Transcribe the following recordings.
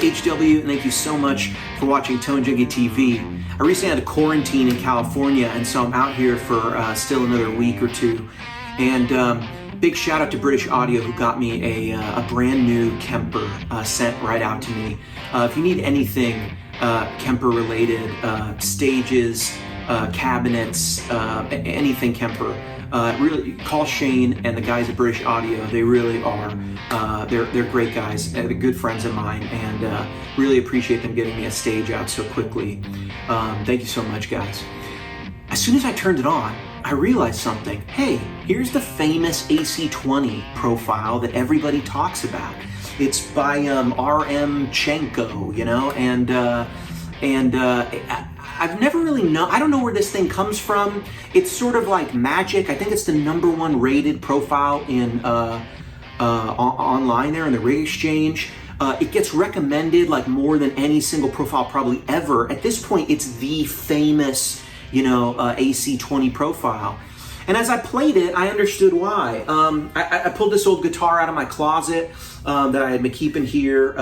HW, and thank you so much for watching Tone Junkie TV. I recently had to quarantine in California, and so I'm out here for still another week or two. And big shout out to British Audio, who got me a brand new Kemper sent right out to me. If you need anything Kemper related, stages, cabinets, anything Kemper, really call Shane and the guys at British Audio. They really are, they're great guys. They're good friends of mine, and really appreciate them getting me a stage out so quickly. Thank you so much, guys. As soon as I turned it on, I realized something. Hey, here's the famous AC20 profile that everybody talks about. It's by Chenko, you know, and I've never really known. I don't know where this thing comes from. It's sort of like magic. I think it's the #1 rated profile in online there in the Rig Exchange. It gets recommended like more than any single profile probably ever. At this point, it's the famous, you know, AC20 profile. And as I played it, I understood why. I pulled this old guitar out of my closet that I had been keeping here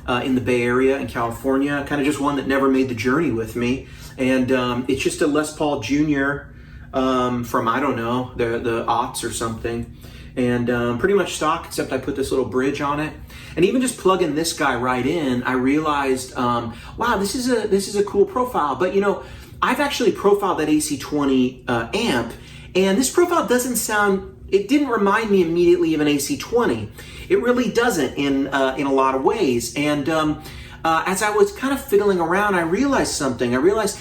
in the Bay Area in California. Kind of just one that never made the journey with me. And it's just a Les Paul Jr. From, I don't know, the aughts or something. And pretty much stock, except I put this little bridge on it. And even just plugging this guy right in, I realized, wow, this is a cool profile. But you know, I've actually profiled that AC20 amp, and this profile doesn't sound, it didn't remind me immediately of an AC20. It really doesn't in a lot of ways. And as I was kind of fiddling around, I realized something. I realized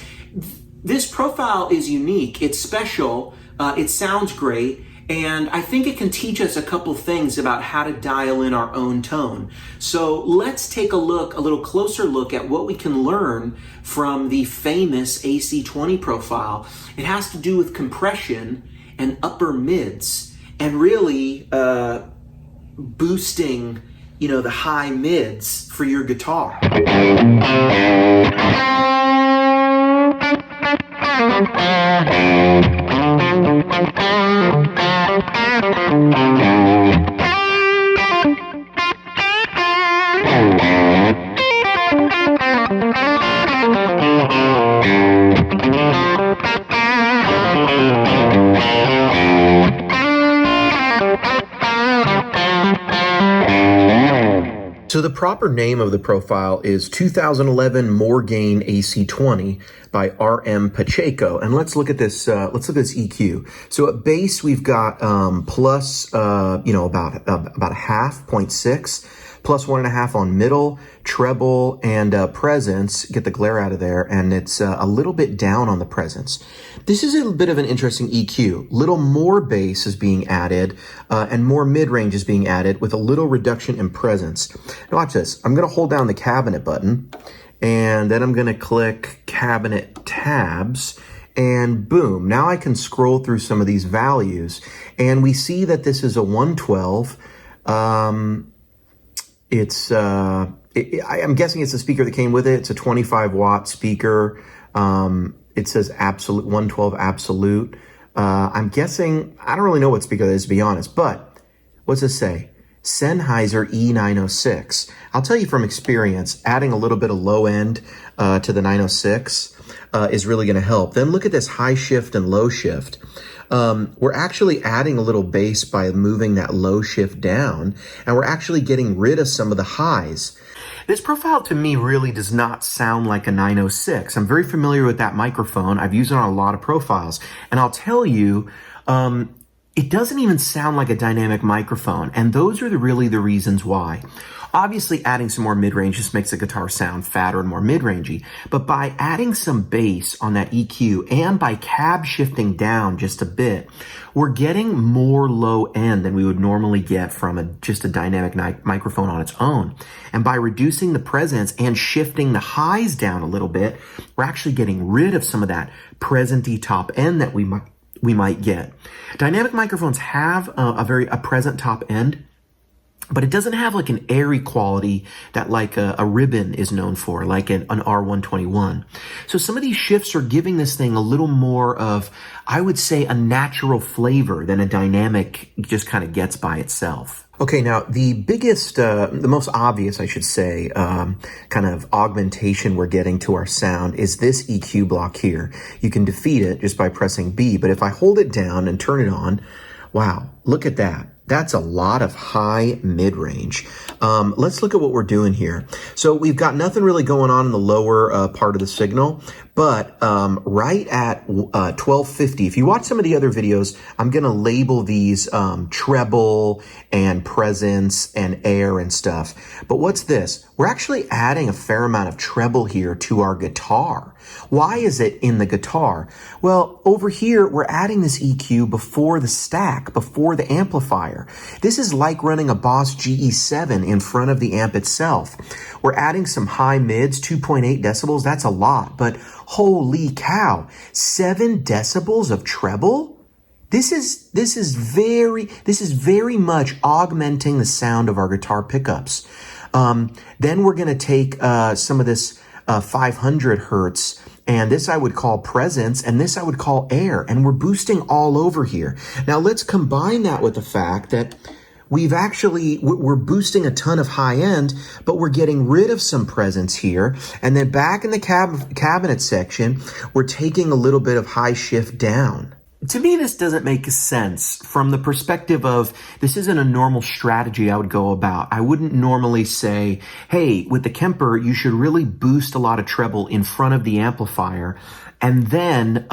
this profile is unique. It's special. It sounds great. And I think it can teach us a couple things about how to dial in our own tone. So let's take a little closer look at what we can learn from the famous AC20 profile. It has to do with compression and upper mids, and really boosting, you know, the high mids for your guitar. So the proper name of the profile is 2011 More Gain AC20 by RM Pacheco. And let's look at this. Let's look at this EQ. So at bass, we've got plus, you know, about a half, 0.6, plus 1.5 on middle, treble, and presence. Get the glare out of there, and it's a little bit down on the presence. This is a bit of an interesting EQ. Little more bass is being added, and more mid-range is being added with a little reduction in presence. Now watch this. I'm going to hold down the cabinet button, and then I'm going to click cabinet tabs, and boom. Now I can scroll through some of these values, and we see that this is a 112. I'm guessing it's the speaker that came with it. It's a 25-watt speaker. It says absolute 112 absolute. I'm guessing, I don't really know what speaker that is, to be honest, but what's this say? Sennheiser E906. I'll tell you from experience, adding a little bit of low end to the 906 is really going to help. Then look at this high shift and low shift. We're actually adding a little bass by moving that low shift down, and we're actually getting rid of some of the highs. This profile to me really does not sound like a 906. I'm very familiar with that microphone. I've used it on a lot of profiles, and I'll tell you, it doesn't even sound like a dynamic microphone, and those are really the reasons why. Obviously, adding some more mid-range just makes the guitar sound fatter and more mid-rangey, but by adding some bass on that EQ and by cab shifting down just a bit, we're getting more low end than we would normally get from just a dynamic microphone on its own. And by reducing the presence and shifting the highs down a little bit, we're actually getting rid of some of that present-y top end that we might get. Dynamic microphones have a present top end, but it doesn't have like an airy quality that like a ribbon is known for, like an R121. So some of these shifts are giving this thing a little more of, I would say, a natural flavor than a dynamic just kind of gets by itself. Okay, now the biggest, the most obvious, I should say, kind of augmentation we're getting to our sound is this EQ block here. You can defeat it just by pressing B, but if I hold it down and turn it on, wow, look at that. That's a lot of high mid-range. Let's look at what we're doing here. So we've got nothing really going on in the lower part of the signal, but right at 1250, if you watch some of the other videos, I'm going to label these treble and presence and air and stuff. But what's this? We're actually adding a fair amount of treble here to our guitar. Why is it in the guitar? Well, over here, we're adding this EQ before the stack, before the amplifier. This is like running a Boss GE7 in front of the amp itself. We're adding some high mids, 2.8 decibels. That's a lot, but holy cow, 7 decibels of treble? This is very much augmenting the sound of our guitar pickups. Then we're going to take some of this 500 hertz, and this I would call presence, and this I would call air, and we're boosting all over here. Now let's combine that with the fact that we're boosting a ton of high end, but we're getting rid of some presence here. And then back in the cabinet section, we're taking a little bit of high shift down. To me, this doesn't make sense from the perspective of this isn't a normal strategy I would go about. I wouldn't normally say, hey, with the Kemper, you should really boost a lot of treble in front of the amplifier and then,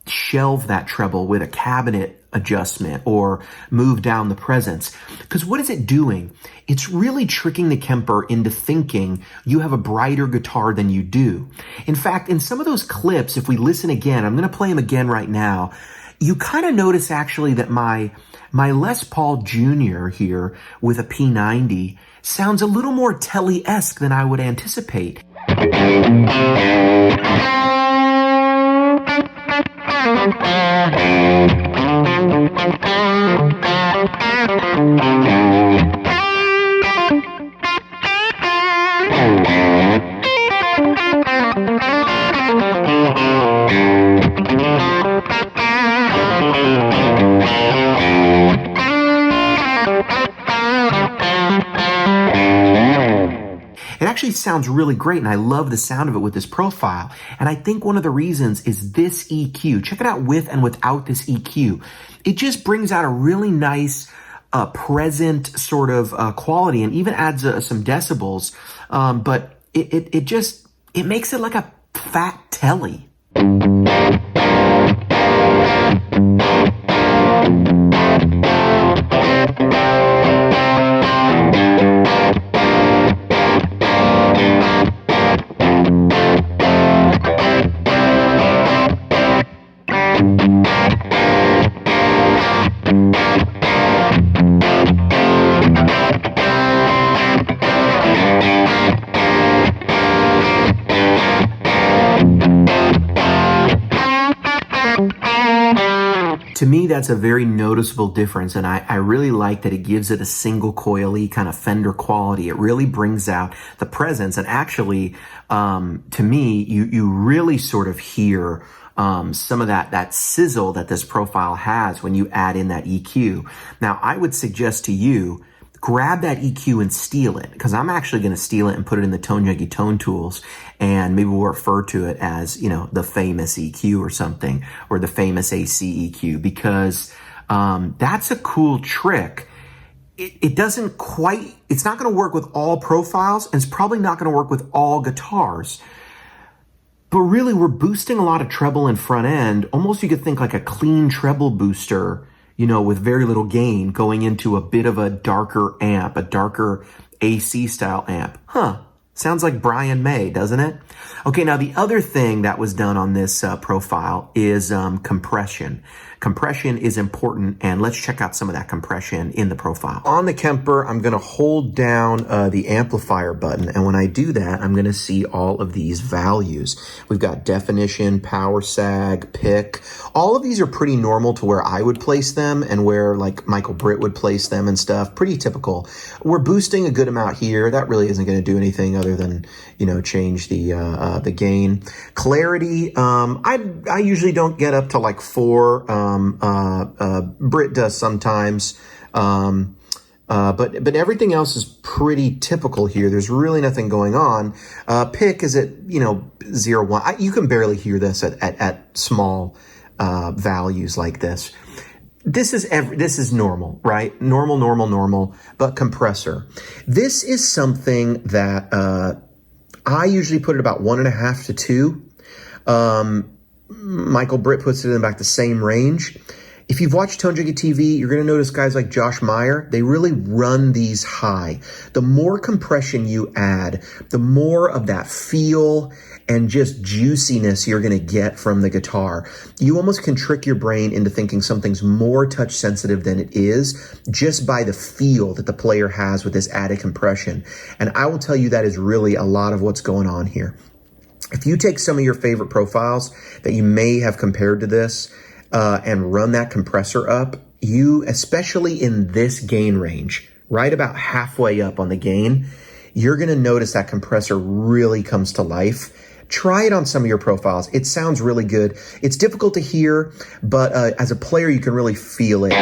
shelve that treble with a cabinet adjustment or move down the presence. Because what is it doing? It's really tricking the Kemper into thinking you have a brighter guitar than you do. In fact, in some of those clips, if we listen again, I'm going to play them again right now, you kind of notice actually that my Les Paul Jr. here with a P90 sounds a little more Telly-esque than I would anticipate. It actually sounds really great, and I love the sound of it with this profile. And I think one of the reasons is this EQ. Check it out with and without this EQ. It just brings out a really nice, present sort of quality, and even adds some decibels. But it makes it like a fat telly. To me, that's a very noticeable difference, and I really like that it gives it a single coily kind of Fender quality. It really brings out the presence, and actually, to me, you really sort of hear some of that sizzle that this profile has when you add in that EQ. Now, I would suggest to you, grab that EQ and steal it, because I'm actually going to steal it and put it in the Tone Junkie Tone Tools, and maybe we'll refer to it as, the famous EQ or something, or the famous AC EQ, because that's a cool trick. It's not going to work with all profiles, and it's probably not going to work with all guitars. But really, we're boosting a lot of treble and front end. Almost you could think like a clean treble booster, with very little gain going into a bit of a darker amp, a darker AC style amp. Sounds like Brian May, doesn't it? Okay, now the other thing that was done on this profile is compression. compression is important, and let's check out some of that compression in the profile. On the Kemper, I'm going to hold down the amplifier button, and when I do that, I'm going to see all of these values. We've got definition, power sag, pick. All of these are pretty normal to where I would place them and where like Michael Britt would place them and stuff. Pretty typical. We're boosting a good amount here. That really isn't going to do anything other than, you know, change the gain. Clarity, I usually don't get up to like 4. Britt does sometimes. But everything else is pretty typical here. There's really nothing going on. Pick is at, you know, 0, 1. You can barely hear this at small values like this. This is normal, right? Normal. But compressor. This is something that I usually put it about 1.5 to 2. Michael Britt puts it in about the same range. If you've watched Tone Junkie TV, you're going to notice guys like Josh Meyer, they really run these high. The more compression you add, the more of that feel and just juiciness you're going to get from the guitar. You almost can trick your brain into thinking something's more touch sensitive than it is just by the feel that the player has with this added compression. And I will tell you that is really a lot of what's going on here. If you take some of your favorite profiles that you may have compared to this, and run that compressor up, you, especially in this gain range, right about halfway up on the gain, you're going to notice that compressor really comes to life. Try it on some of your profiles. It sounds really good. It's difficult to hear, but as a player, you can really feel it.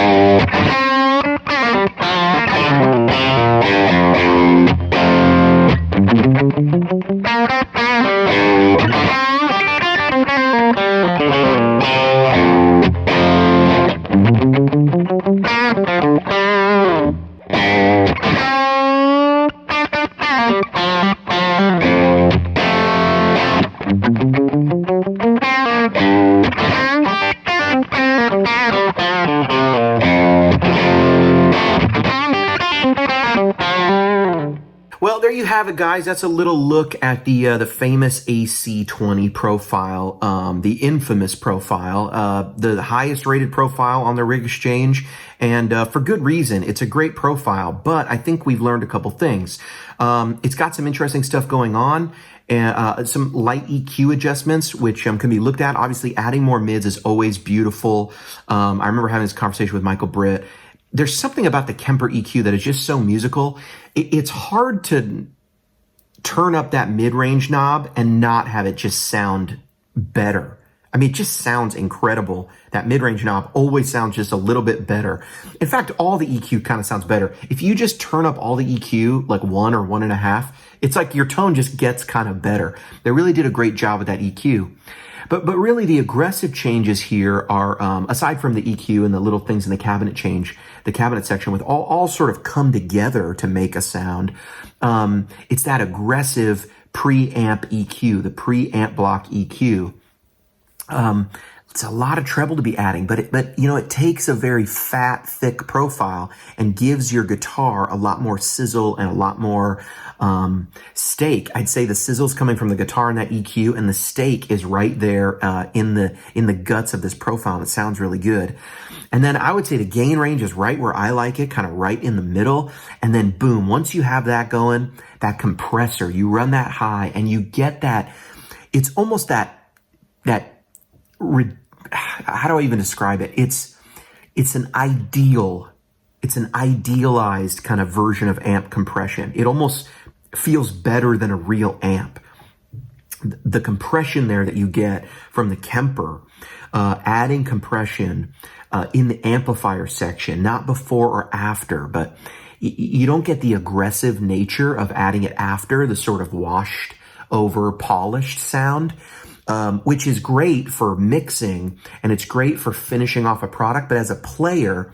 Well, there you have it, guys. That's a little look at the famous AC20 profile, the infamous profile, the highest rated profile on the Rig Exchange, and for good reason. It's a great profile, but I think we've learned a couple things. It's got some interesting stuff going on. Some light EQ adjustments, which can be looked at. Obviously, adding more mids is always beautiful. I remember having this conversation with Michael Britt. There's something about the Kemper EQ that is just so musical. It's hard to turn up that mid-range knob and not have it just sound better. I mean, it just sounds incredible. That mid-range knob always sounds just a little bit better. In fact, all the EQ kind of sounds better. If you just turn up all the EQ, like 1 or 1.5, it's like your tone just gets kind of better. They really did a great job with that EQ. But really the aggressive changes here are, aside from the EQ and the little things in the cabinet section with all sort of come together to make a sound. It's that aggressive preamp EQ, the preamp block EQ. It's a lot of treble to be adding, but you know, it takes a very fat, thick profile and gives your guitar a lot more sizzle and a lot more steak. I'd say the sizzle's coming from the guitar and that EQ, and the steak is right there in the guts of this profile, and it sounds really good. And then I would say the gain range is right where I like it, kind of right in the middle. And then boom, once you have that going, that compressor, you run that high and you get that, it's almost that how do I even describe it? It's an idealized kind of version of amp compression. It almost feels better than a real amp. The compression there that you get from the Kemper, adding compression in the amplifier section, not before or after, but you don't get the aggressive nature of adding it after, the sort of washed over polished sound. Which is great for mixing and it's great for finishing off a product. But as a player,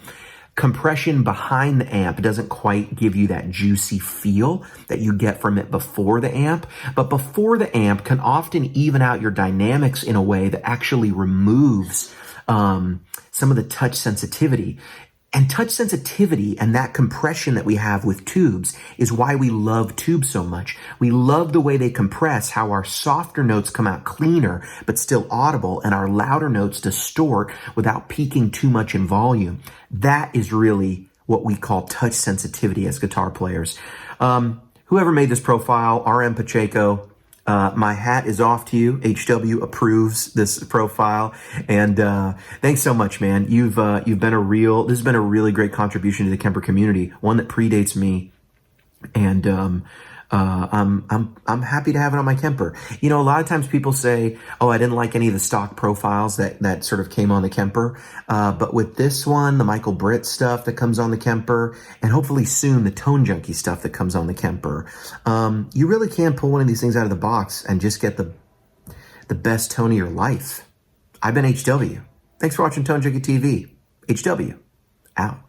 compression behind the amp doesn't quite give you that juicy feel that you get from it before the amp. But before the amp can often even out your dynamics in a way that actually removes some of the touch sensitivity. And touch sensitivity and that compression that we have with tubes is why we love tubes so much. We love the way they compress, how our softer notes come out cleaner, but still audible, and our louder notes distort without peaking too much in volume. That is really what we call touch sensitivity as guitar players. Whoever made this profile, RM Pacheco, my hat is off to you. HW approves this profile, and thanks so much, man. This has been a really great contribution to the Kemper community, one that predates me, and I'm happy to have it on my Kemper. You know, a lot of times people say, "Oh, I didn't like any of the stock profiles that sort of came on the Kemper," but with this one, the Michael Britt stuff that comes on the Kemper, and hopefully soon the Tone Junkie stuff that comes on the Kemper, you really can pull one of these things out of the box and just get the best tone of your life. I've been HW. Thanks for watching Tone Junkie TV. HW out.